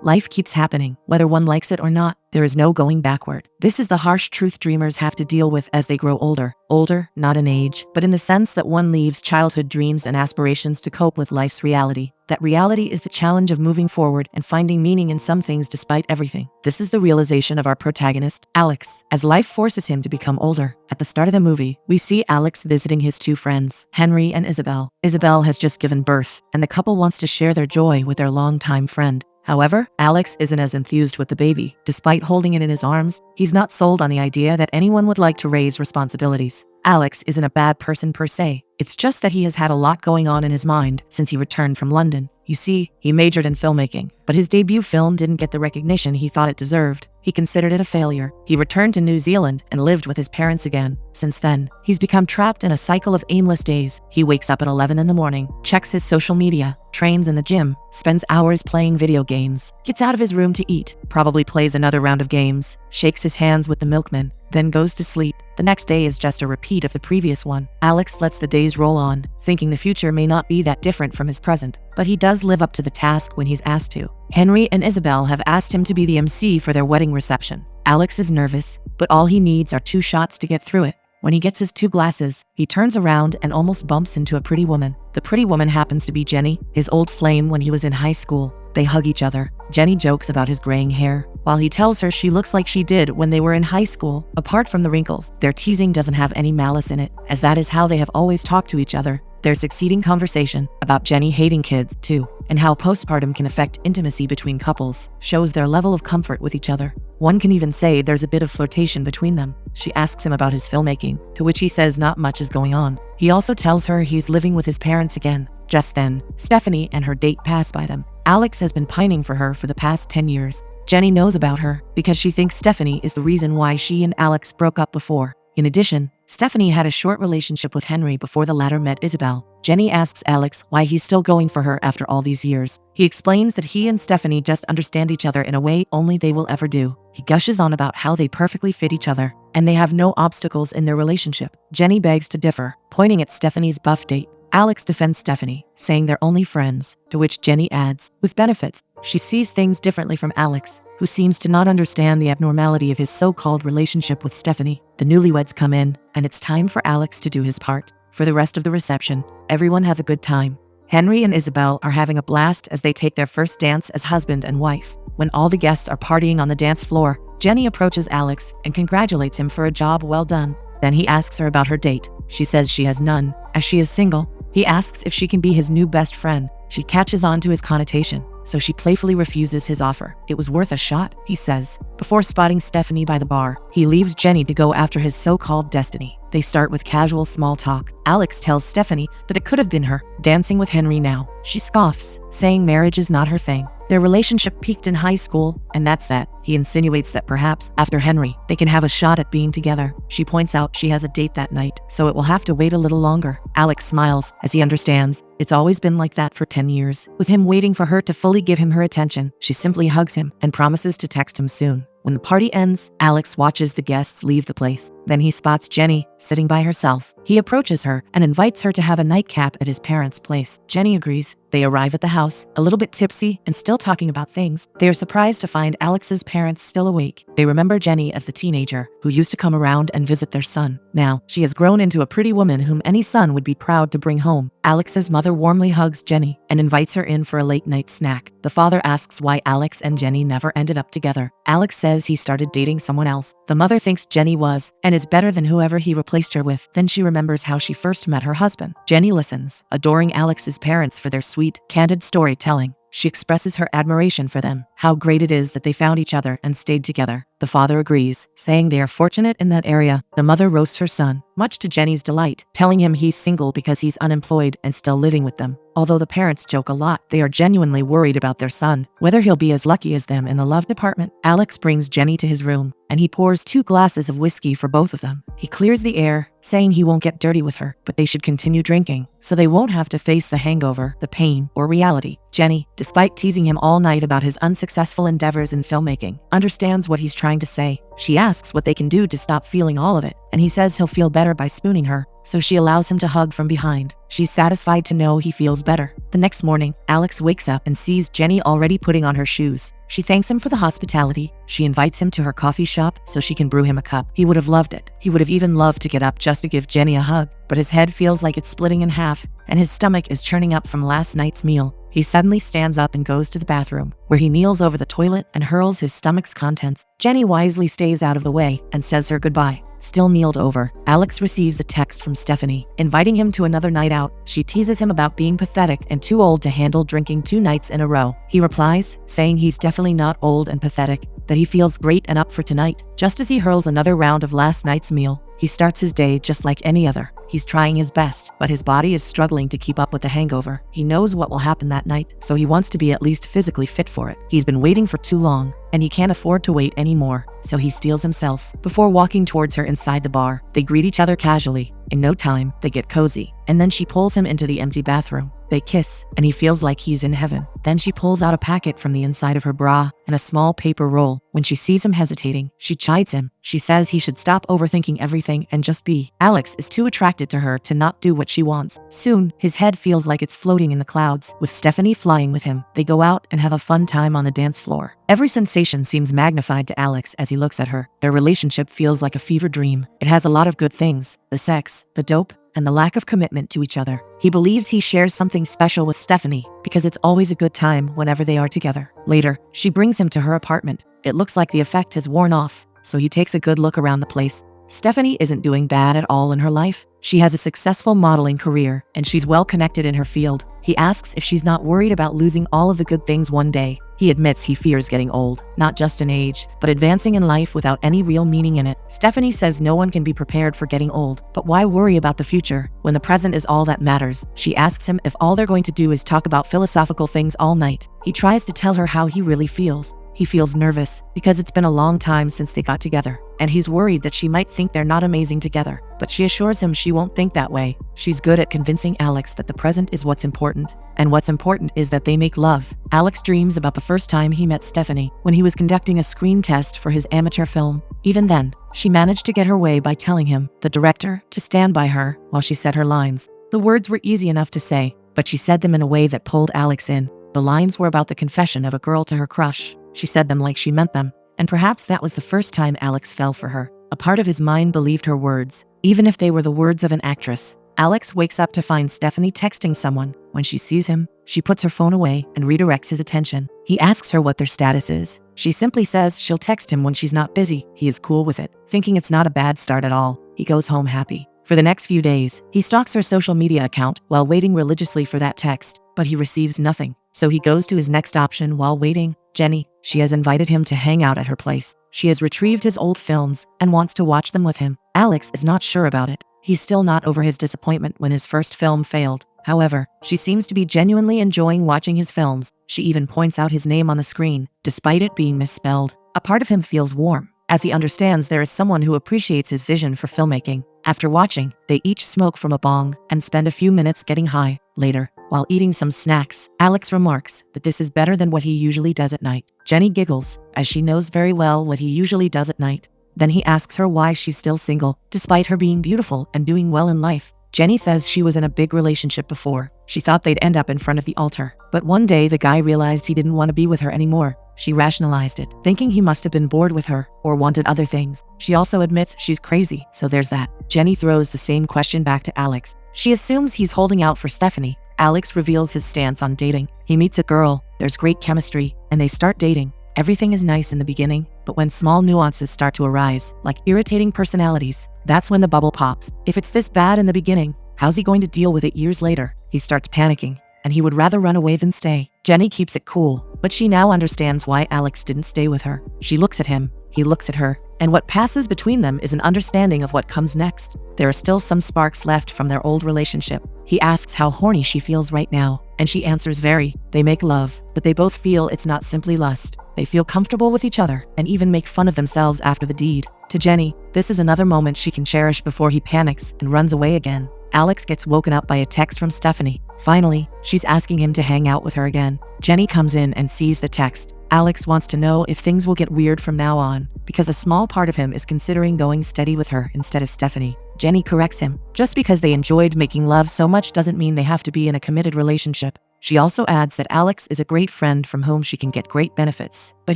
Life keeps happening, whether one likes it or not. There is no going backward. This is the harsh truth dreamers have to deal with as they grow older. Older, not in age, but in the sense that one leaves childhood dreams and aspirations to cope with life's reality. That reality is the challenge of moving forward and finding meaning in some things despite everything. This is the realization of our protagonist, Alex, as life forces him to become older. At the start of the movie, we see Alex visiting his two friends, Henry and Isabel. Isabel has just given birth, and the couple wants to share their joy with their longtime friend. However, Alex isn't as enthused with the baby. Despite holding it in his arms, he's not sold on the idea that anyone would like to raise responsibilities. Alex isn't a bad person per se. It's just that he has had a lot going on in his mind since he returned from London. You see, he majored in filmmaking, but his debut film didn't get the recognition he thought it deserved. He considered it a failure. He returned to New Zealand and lived with his parents again. Since then, he's become trapped in a cycle of aimless days. He wakes up at 11 in the morning, checks his social media, trains in the gym, spends hours playing video games, gets out of his room to eat, probably plays another round of games, shakes his hands with the milkman, then goes to sleep. The next day is just a repeat of the previous one. Alex lets the days roll on, thinking the future may not be that different from his present, but he does live up to the task when he's asked to. Henry and Isabel have asked him to be the MC for their wedding reception. Alex is nervous, but all he needs are 2 shots to get through it. When he gets his 2 glasses, he turns around and almost bumps into a pretty woman. The pretty woman happens to be Jenny, his old flame when he was in high school. They hug each other. Jenny jokes about his graying hair, while he tells her she looks like she did when they were in high school. Apart from the wrinkles, their teasing doesn't have any malice in it, as that is how they have always talked to each other. Their succeeding conversation about Jenny hating kids, too, and how postpartum can affect intimacy between couples, shows their level of comfort with each other. One can even say there's a bit of flirtation between them. She asks him about his filmmaking, to which he says not much is going on. He also tells her he's living with his parents again. Just then, Stephanie and her date pass by them. Alex has been pining for her for the past 10 years. Jenny knows about her because she thinks Stephanie is the reason why she and Alex broke up before. In addition, Stephanie had a short relationship with Henry before the latter met Isabel. Jenny asks Alex why he's still going for her after all these years. He explains that he and Stephanie just understand each other in a way only they will ever do. He gushes on about how they perfectly fit each other, and they have no obstacles in their relationship. Jenny begs to differ, pointing at Stephanie's buff date. Alex defends Stephanie, saying they're only friends, to which Jenny adds, with benefits. She sees things differently from Alex, who seems to not understand the abnormality of his so-called relationship with Stephanie. The newlyweds come in, and it's time for Alex to do his part. For the rest of the reception, everyone has a good time. Henry and Isabel are having a blast as they take their first dance as husband and wife. When all the guests are partying on the dance floor, Jenny approaches Alex and congratulates him for a job well done. Then he asks her about her date. She says she has none, as she is single. He asks if she can be his new best friend. She catches on to his connotation, so she playfully refuses his offer. It was worth a shot, he says. Before spotting Stephanie by the bar, he leaves Jenny to go after his so-called destiny. They start with casual small talk. Alex tells Stephanie that it could have been her, dancing with Henry now. She scoffs, saying marriage is not her thing. Their relationship peaked in high school, and that's that. He insinuates that perhaps, after Henry, they can have a shot at being together. She points out she has a date that night, so it will have to wait a little longer. Alex smiles, as he understands. It's always been like that for 10 years, with him waiting for her to fully give him her attention. She simply hugs him and promises to text him soon. When the party ends, Alex watches the guests leave the place. Then he spots Jenny sitting by herself. He approaches her and invites her to have a nightcap at his parents' place. Jenny agrees. They arrive at the house, a little bit tipsy and still talking about things. They are surprised to find Alex's parents still awake. They remember Jenny as the teenager who used to come around and visit their son. Now, she has grown into a pretty woman whom any son would be proud to bring home. Alex's mother warmly hugs Jenny and invites her in for a late-night snack. The father asks why Alex and Jenny never ended up together. Alex says he started dating someone else. The mother thinks Jenny was and is better than whoever he replaced her with. Then she remembers how she first met her husband. Jenny listens, adoring Alex's parents for their sweet, candid storytelling. She expresses her admiration for them, how great it is that they found each other and stayed together. The father agrees, saying they are fortunate in that area. The mother roasts her son, much to Jenny's delight, telling him he's single because he's unemployed and still living with them. Although the parents joke a lot, they are genuinely worried about their son, whether he'll be as lucky as them in the love department. Alex brings Jenny to his room, and he pours 2 glasses of whiskey for both of them. He clears the air, saying he won't get dirty with her, but they should continue drinking, so they won't have to face the hangover, the pain, or reality. Jenny, despite teasing him all night about his unsuccessful endeavors in filmmaking, understands what he's trying to say. She asks what they can do to stop feeling all of it, and he says he'll feel better by spooning her, so she allows him to hug from behind. She's satisfied to know he feels better. The next morning, Alex wakes up and sees Jenny already putting on her shoes. She thanks him for the hospitality. She invites him to her coffee shop so she can brew him a cup. He would have loved it. He would have even loved to get up just to give Jenny a hug, but his head feels like it's splitting in half, and his stomach is churning up from last night's meal. He suddenly stands up and goes to the bathroom, where he kneels over the toilet and hurls his stomach's contents. Jenny wisely stays out of the way and says her goodbye. Still kneeled over, Alex receives a text from Stephanie, inviting him to another night out. She teases him about being pathetic and too old to handle drinking 2 nights in a row. He replies, saying he's definitely not old and pathetic, that he feels great and up for tonight. Just as he hurls another round of last night's meal, he starts his day just like any other. He's trying his best, but his body is struggling to keep up with the hangover. He knows what will happen that night, so he wants to be at least physically fit for it. He's been waiting for too long, and he can't afford to wait anymore, so he steels himself. Before walking towards her inside the bar, they greet each other casually. In no time, they get cozy, and then she pulls him into the empty bathroom. They kiss, and he feels like he's in heaven. Then she pulls out a packet from the inside of her bra and a small paper roll. When she sees him hesitating, she chides him. She says he should stop overthinking everything and just be. Alex is too attracted to her to not do what she wants. Soon, his head feels like it's floating in the clouds, with Stephanie flying with him. They go out and have a fun time on the dance floor. Every sensation seems magnified to Alex as he looks at her. Their relationship feels like a fever dream. It has a lot of good things: the sex, the dope, and the lack of commitment to each other. He believes he shares something special with Stephanie because it's always a good time whenever they are together. Later, she brings him to her apartment. It looks like the effect has worn off, so he takes a good look around the place. Stephanie isn't doing bad at all in her life. She has a successful modeling career, and she's well connected in her field. He asks if she's not worried about losing all of the good things one day. He admits he fears getting old, not just in age, but advancing in life without any real meaning in it. Stephanie says no one can be prepared for getting old, but why worry about the future when the present is all that matters? She asks him if all they're going to do is talk about philosophical things all night. He tries to tell her how he really feels. He feels nervous because it's been a long time since they got together, and he's worried that she might think they're not amazing together, but she assures him she won't think that way. She's good at convincing Alex that the present is what's important, and what's important is that they make love. Alex dreams about the first time he met Stephanie, when he was conducting a screen test for his amateur film. Even then, she managed to get her way by telling him, the director, to stand by her while she said her lines. The words were easy enough to say, but she said them in a way that pulled Alex in. The lines were about the confession of a girl to her crush. She said them like she meant them, and perhaps that was the first time Alex fell for her. A part of his mind believed her words, even if they were the words of an actress. Alex wakes up to find Stephanie texting someone. When she sees him, she puts her phone away and redirects his attention. He asks her what their status is. She simply says she'll text him when she's not busy. He is cool with it, thinking it's not a bad start at all. He goes home happy. For the next few days, he stalks her social media account while waiting religiously for that text, but he receives nothing. So he goes to his next option while waiting. Jenny. She has invited him to hang out at her place. She has retrieved his old films and wants to watch them with him. Alex is not sure about it. He's still not over his disappointment when his first film failed. However, she seems to be genuinely enjoying watching his films. She even points out his name on the screen, despite it being misspelled. A part of him feels warm, as he understands there is someone who appreciates his vision for filmmaking. After watching, they each smoke from a bong and spend a few minutes getting high. Later, while eating some snacks, Alex remarks that this is better than what he usually does at night. Jenny giggles, as she knows very well what he usually does at night. Then he asks her why she's still single, despite her being beautiful and doing well in life. Jenny says she was in a big relationship before. She thought they'd end up in front of the altar. But one day the guy realized he didn't want to be with her anymore. She rationalized it, thinking he must have been bored with her or wanted other things. She also admits she's crazy, so there's that. Jenny throws the same question back to Alex. She assumes he's holding out for Stephanie. Alex reveals his stance on dating. He meets a girl, there's great chemistry, and they start dating. Everything is nice in the beginning, but when small nuances start to arise, like irritating personalities, that's when the bubble pops. If it's this bad in the beginning, how's he going to deal with it years later? He starts panicking, and he would rather run away than stay. Jenny keeps it cool, but she now understands why Alex didn't stay with her. She looks at him, he looks at her, and what passes between them is an understanding of what comes next. There are still some sparks left from their old relationship. He asks how horny she feels right now, and she answers very. They make love, but they both feel it's not simply lust. They feel comfortable with each other and even make fun of themselves after the deed. To Jenny, this is another moment she can cherish before he panics and runs away again. Alex gets woken up by a text from Stephanie. Finally, she's asking him to hang out with her again. Jenny comes in and sees the text. Alex wants to know if things will get weird from now on, because a small part of him is considering going steady with her instead of Stephanie. Jenny corrects him. Just because they enjoyed making love so much doesn't mean they have to be in a committed relationship. She also adds that Alex is a great friend from whom she can get great benefits, but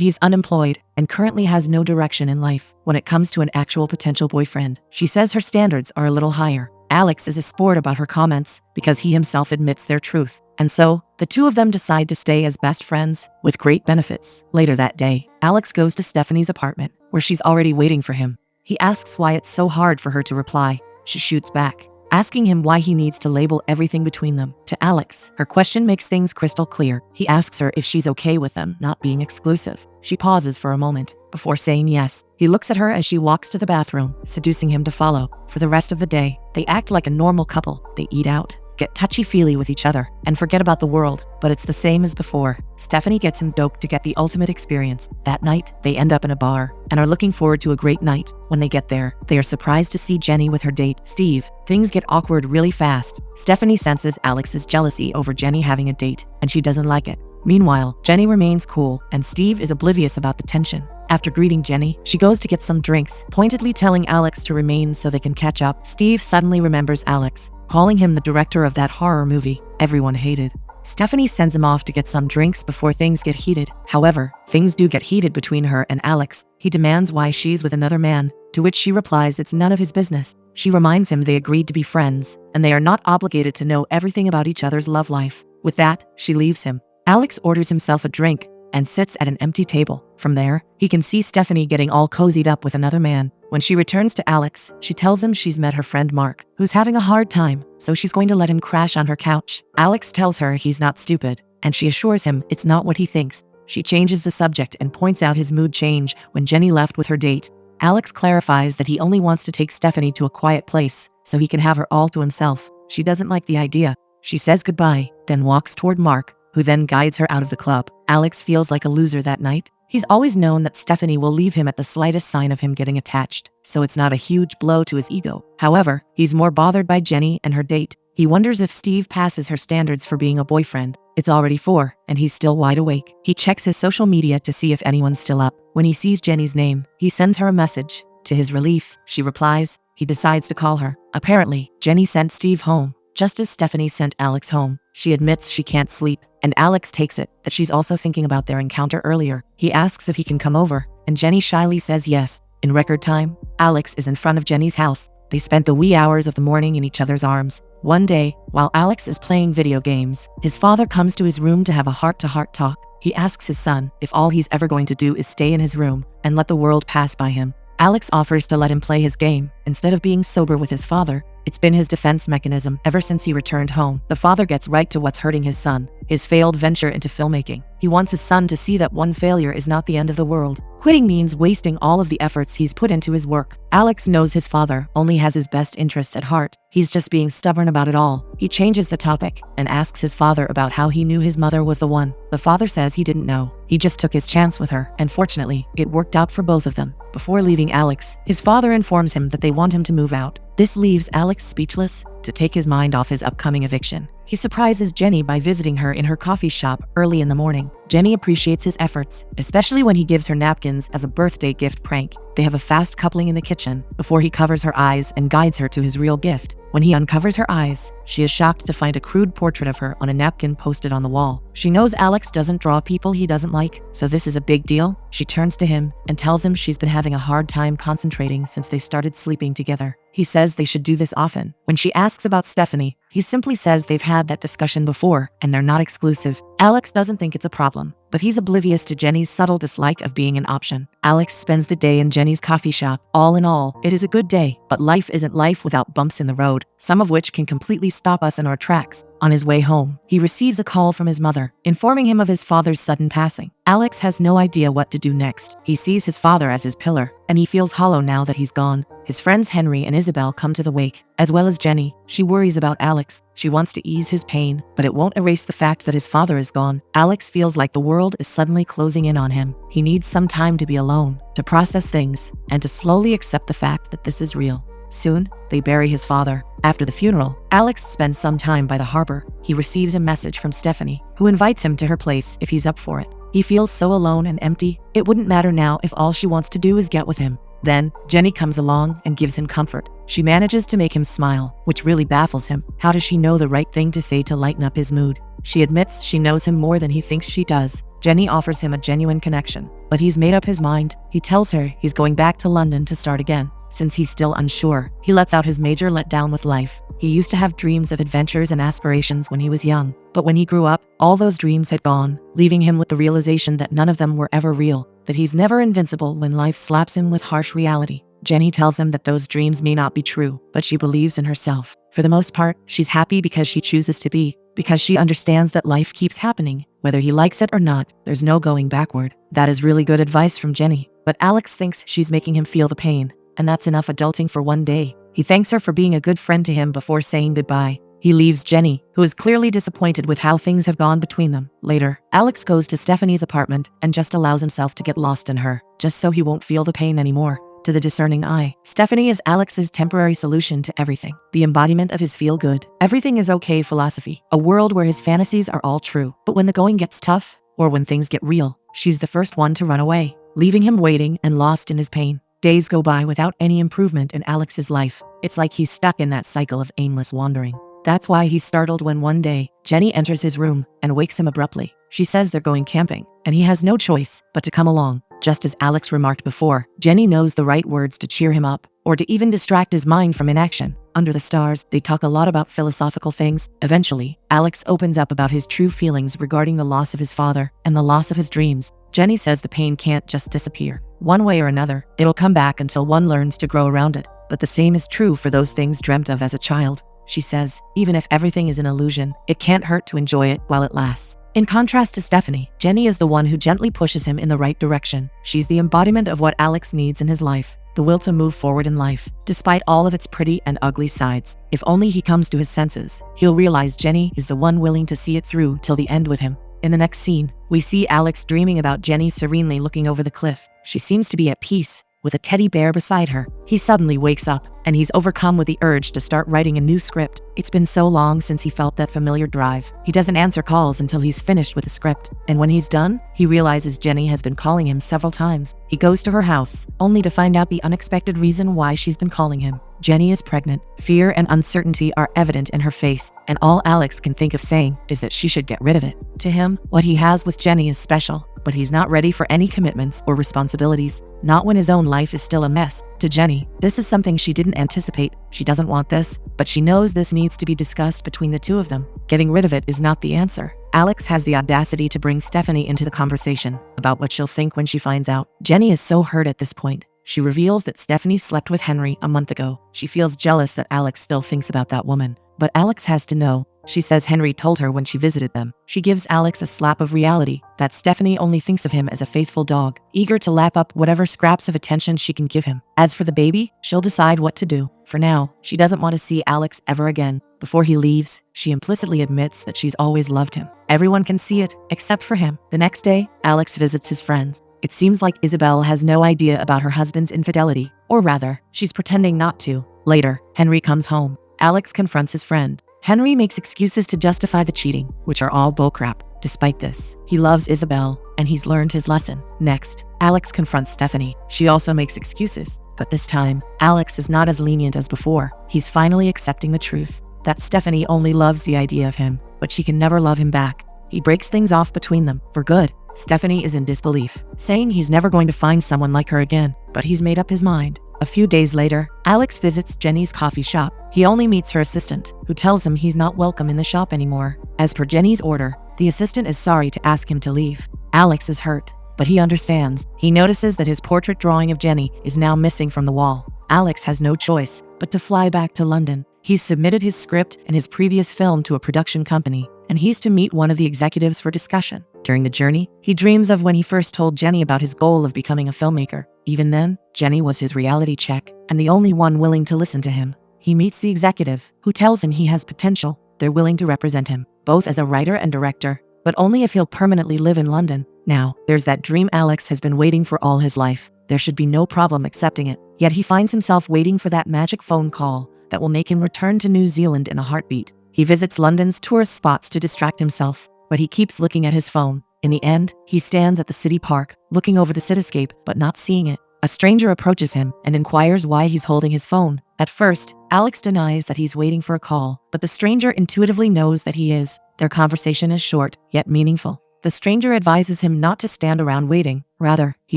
he's unemployed and currently has no direction in life when it comes to an actual potential boyfriend. She says her standards are a little higher. Alex is a sport about her comments because he himself admits their truth. And so, the two of them decide to stay as best friends with great benefits. Later that day, Alex goes to Stephanie's apartment, where she's already waiting for him. He asks why it's so hard for her to reply. She shoots back, asking him why he needs to label everything between them. To Alex, her question makes things crystal clear. He asks her if she's okay with them not being exclusive. She pauses for a moment before saying yes. He looks at her as she walks to the bathroom, seducing him to follow. For the rest of the day, they act like a normal couple. They eat out, get touchy-feely with each other, and forget about the world, but it's the same as before. Stephanie gets him doped to get the ultimate experience. That night, they end up in a bar and are looking forward to a great night. When they get there, they are surprised to see Jenny with her date, Steve. Things get awkward really fast. Stephanie senses Alex's jealousy over Jenny having a date, and she doesn't like it. Meanwhile, Jenny remains cool, and Steve is oblivious about the tension. After greeting Jenny, she goes to get some drinks, pointedly telling Alex to remain so they can catch up. Steve suddenly remembers Alex, calling him the director of that horror movie everyone hated. Stephanie sends him off to get some drinks before things get heated. However, things do get heated between her and Alex. He demands why she's with another man, to which she replies it's none of his business. She reminds him they agreed to be friends, and they are not obligated to know everything about each other's love life. With that, she leaves him. Alex orders himself a drink and sits at an empty table. From there, he can see Stephanie getting all cozied up with another man. When she returns to Alex, she tells him she's met her friend Mark, who's having a hard time, so she's going to let him crash on her couch. Alex tells her he's not stupid, and she assures him it's not what he thinks. She changes the subject and points out his mood change when Jenny left with her date. Alex clarifies that he only wants to take Stephanie to a quiet place so he can have her all to himself. She doesn't like the idea. She says goodbye, then walks toward Mark, who then guides her out of the club. Alex feels like a loser that night. He's always known that Stephanie will leave him at the slightest sign of him getting attached, so it's not a huge blow to his ego. However, he's more bothered by Jenny and her date. He wonders if Steve passes her standards for being a boyfriend. It's already 4, and he's still wide awake. He checks his social media to see if anyone's still up. When he sees Jenny's name, he sends her a message. To his relief, she replies. He decides to call her. Apparently, Jenny sent Steve home, just as Stephanie sent Alex home. She admits she can't sleep, and Alex takes it that she's also thinking about their encounter earlier. He asks if he can come over, and Jenny shyly says yes. In record time, Alex is in front of Jenny's house. They spent the wee hours of the morning in each other's arms. One day, while Alex is playing video games, his father comes to his room to have a heart-to-heart talk. He asks his son if all he's ever going to do is stay in his room and let the world pass by him. Alex offers to let him play his game instead of being sober with his father. It's been his defense mechanism ever since he returned home. The father gets right to what's hurting his son, his failed venture into filmmaking. He wants his son to see that one failure is not the end of the world. Quitting means wasting all of the efforts he's put into his work. Alex knows his father only has his best interests at heart. He's just being stubborn about it all. He changes the topic and asks his father about how he knew his mother was the one. The father says he didn't know. He just took his chance with her, and fortunately, it worked out for both of them. Before leaving Alex, his father informs him that they want him to move out. This leaves Alex speechless to take his mind off his upcoming eviction. He surprises Jenny by visiting her in her coffee shop early in the morning. Jenny appreciates his efforts, especially when he gives her napkins as a birthday gift prank. They have a fast coupling in the kitchen before he covers her eyes and guides her to his real gift. When he uncovers her eyes, she is shocked to find a crude portrait of her on a napkin posted on the wall. She knows Alex doesn't draw people he doesn't like, so this is a big deal. She turns to him and tells him she's been having a hard time concentrating since they started sleeping together. He says they should do this often. When she asks about Stephanie, he simply says they've had that discussion before and they're not exclusive. Alex doesn't think it's a problem, but he's oblivious to Jenny's subtle dislike of being an option. Alex spends the day in Jenny's coffee shop. All in all, it is a good day, but life isn't life without bumps in the road, some of which can completely stop us in our tracks. On his way home, he receives a call from his mother, informing him of his father's sudden passing. Alex has no idea what to do next. He sees his father as his pillar, and he feels hollow now that he's gone. His friends Henry and Isabel come to the wake, as well as Jenny. She worries about Alex. She wants to ease his pain, but it won't erase the fact that his father is gone. Alex feels like the world is suddenly closing in on him. He needs some time to be alone, to process things, and to slowly accept the fact that this is real. Soon, they bury his father. After the funeral, Alex spends some time by the harbor. He receives a message from Stephanie, who invites him to her place if he's up for it. He feels so alone and empty. It wouldn't matter now if all she wants to do is get with him. Then, Jenny comes along and gives him comfort. She manages to make him smile, which really baffles him. How does she know the right thing to say to lighten up his mood? She admits she knows him more than he thinks she does. Jenny offers him a genuine connection, but he's made up his mind. He tells her he's going back to London to start again. Since he's still unsure, he lets out his major letdown with life. He used to have dreams of adventures and aspirations when he was young, but when he grew up, all those dreams had gone, leaving him with the realization that none of them were ever real, that he's never invincible when life slaps him with harsh reality. Jenny tells him that those dreams may not be true, but she believes in herself. For the most part, she's happy because she chooses to be, because she understands that life keeps happening. Whether he likes it or not, there's no going backward. That is really good advice from Jenny, but Alex thinks she's making him feel the pain, and that's enough adulting for one day. He thanks her for being a good friend to him before saying goodbye. He leaves Jenny, who is clearly disappointed with how things have gone between them. Later, Alex goes to Stephanie's apartment and just allows himself to get lost in her, just so he won't feel the pain anymore. To the discerning eye, Stephanie is Alex's temporary solution to everything, the embodiment of his feel-good, everything is okay philosophy, a world where his fantasies are all true. But when the going gets tough, or when things get real, she's the first one to run away, leaving him waiting and lost in his pain. Days go by without any improvement in Alex's life. It's like he's stuck in that cycle of aimless wandering. That's why he's startled when one day, Jenny enters his room and wakes him abruptly. She says they're going camping, and he has no choice but to come along. Just as Alex remarked before, Jenny knows the right words to cheer him up, or to even distract his mind from inaction. Under the stars, they talk a lot about philosophical things. Eventually, Alex opens up about his true feelings regarding the loss of his father and the loss of his dreams. Jenny says the pain can't just disappear. One way or another, it'll come back until one learns to grow around it. But the same is true for those things dreamt of as a child. She says, even if everything is an illusion, it can't hurt to enjoy it while it lasts. In contrast to Stephanie, Jenny is the one who gently pushes him in the right direction. She's the embodiment of what Alex needs in his life, the will to move forward in life, despite all of its pretty and ugly sides. If only he comes to his senses, he'll realize Jenny is the one willing to see it through till the end with him. In the next scene, we see Alex dreaming about Jenny serenely looking over the cliff. She seems to be at peace, with a teddy bear beside her. He suddenly wakes up, and he's overcome with the urge to start writing a new script. It's been so long since he felt that familiar drive. He doesn't answer calls until he's finished with the script, and when he's done, he realizes Jenny has been calling him several times. He goes to her house, only to find out the unexpected reason why she's been calling him. Jenny is pregnant. Fear and uncertainty are evident in her face, and all Alex can think of saying is that she should get rid of it. To him, what he has with Jenny is special, but he's not ready for any commitments or responsibilities, not when his own life is still a mess. To Jenny, this is something she didn't anticipate. She doesn't want this, but she knows this needs to be discussed between the two of them. Getting rid of it is not the answer. Alex has the audacity to bring Stephanie into the conversation about what she'll think when she finds out. Jenny is so hurt at this point. She reveals that Stephanie slept with Henry a month ago. She feels jealous that Alex still thinks about that woman, but Alex has to know. She says Henry told her when she visited them. She gives Alex a slap of reality that Stephanie only thinks of him as a faithful dog, eager to lap up whatever scraps of attention she can give him. As for the baby, she'll decide what to do. For now, she doesn't want to see Alex ever again. Before he leaves, she implicitly admits that she's always loved him. Everyone can see it, except for him. The next day, Alex visits his friends. It seems like Isabel has no idea about her husband's infidelity, or rather, she's pretending not to. Later, Henry comes home. Alex confronts his friend. Henry makes excuses to justify the cheating, which are all bullcrap. Despite this, he loves Isabel, and he's learned his lesson. Next, Alex confronts Stephanie. She also makes excuses, but this time, Alex is not as lenient as before. He's finally accepting the truth that Stephanie only loves the idea of him, but she can never love him back. He breaks things off between them, for good. Stephanie is in disbelief, saying he's never going to find someone like her again, but he's made up his mind. A few days later, Alex visits Jenny's coffee shop. He only meets her assistant, who tells him he's not welcome in the shop anymore. As per Jenny's order, the assistant is sorry to ask him to leave. Alex is hurt, but he understands. He notices that his portrait drawing of Jenny is now missing from the wall. Alex has no choice but to fly back to London. He's submitted his script and his previous film to a production company, and he's to meet one of the executives for discussion. During the journey, he dreams of when he first told Jenny about his goal of becoming a filmmaker. Even then, Jenny was his reality check, and the only one willing to listen to him. He meets the executive, who tells him he has potential. They're willing to represent him, both as a writer and director, but only if he'll permanently live in London. Now, there's that dream Alex has been waiting for all his life. There should be no problem accepting it. Yet he finds himself waiting for that magic phone call that will make him return to New Zealand in a heartbeat. He visits London's tourist spots to distract himself, but he keeps looking at his phone. In the end, he stands at the city park, looking over the cityscape, but not seeing it. A stranger approaches him and inquires why he's holding his phone. At first, Alex denies that he's waiting for a call, but the stranger intuitively knows that he is. Their conversation is short, yet meaningful. The stranger advises him not to stand around waiting. Rather, he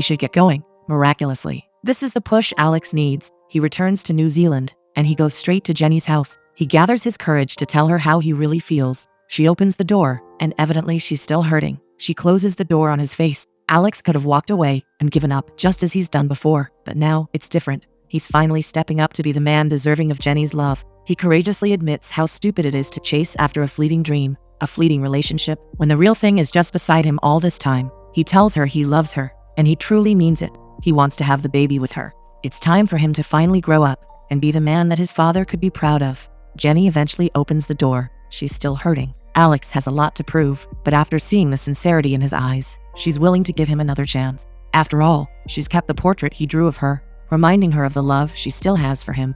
should get going. Miraculously, this is the push Alex needs. He returns to New Zealand, and he goes straight to Jenny's house. He gathers his courage to tell her how he really feels. She opens the door, and evidently she's still hurting. She closes the door on his face. Alex could have walked away and given up, just as he's done before, but now it's different. He's finally stepping up to be the man deserving of Jenny's love. He courageously admits how stupid it is to chase after a fleeting dream, a fleeting relationship, when the real thing is just beside him all this time. He tells her he loves her, and he truly means it. He wants to have the baby with her. It's time for him to finally grow up and be the man that his father could be proud of. Jenny eventually opens the door. She's still hurting. Alex has a lot to prove, but after seeing the sincerity in his eyes, she's willing to give him another chance. After all, she's kept the portrait he drew of her, reminding her of the love she still has for him.